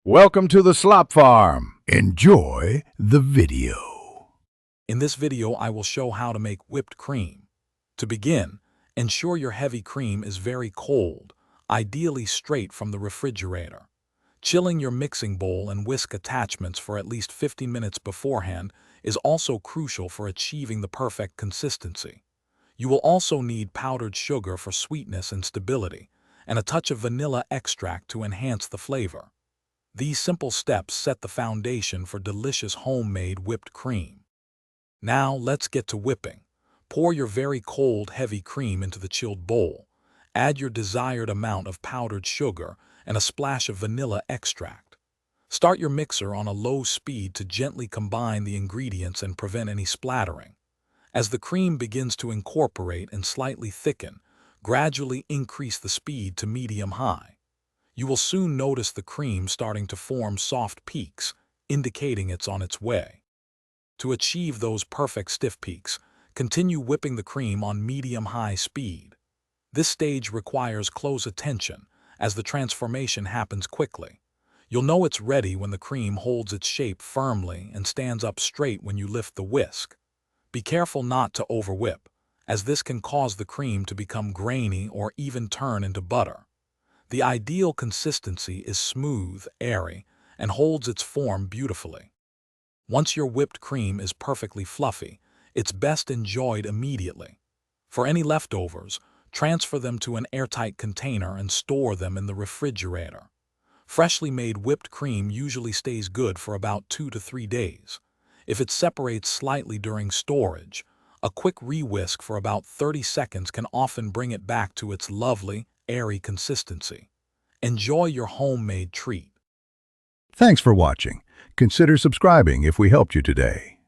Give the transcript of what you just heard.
Welcome to the Slop Farm. Enjoy the video. In this video, I will show how to make whipped cream. To begin, ensure your heavy cream is very cold, ideally straight from the refrigerator. Chilling your mixing bowl and whisk attachments for at least 15 minutes beforehand is also crucial for achieving the perfect consistency. You will also need powdered sugar for sweetness and stability, and a touch of vanilla extract to enhance the flavor. These simple steps set the foundation for delicious homemade whipped cream. Now let's get to whipping. Pour your very cold, heavy cream into the chilled bowl. Add your desired amount of powdered sugar and a splash of vanilla extract. Start your mixer on a low speed to gently combine the ingredients and prevent any splattering. As the cream begins to incorporate and slightly thicken, gradually increase the speed to medium-high. You will soon notice the cream starting to form soft peaks, indicating it's on its way. To achieve those perfect stiff peaks, continue whipping the cream on medium-high speed. This stage requires close attention, as the transformation happens quickly. You'll know it's ready when the cream holds its shape firmly and stands up straight when you lift the whisk. Be careful not to overwhip, as this can cause the cream to become grainy or even turn into butter. The ideal consistency is smooth, airy, and holds its form beautifully. Once your whipped cream is perfectly fluffy, it's best enjoyed immediately. For any leftovers, transfer them to an airtight container and store them in the refrigerator. Freshly made whipped cream usually stays good for about 2 to 3 days. If it separates slightly during storage, a quick re-whisk for about 30 seconds can often bring it back to its lovely, airy consistency. Enjoy your homemade treat. Thanks for watching. Consider subscribing if we helped you today.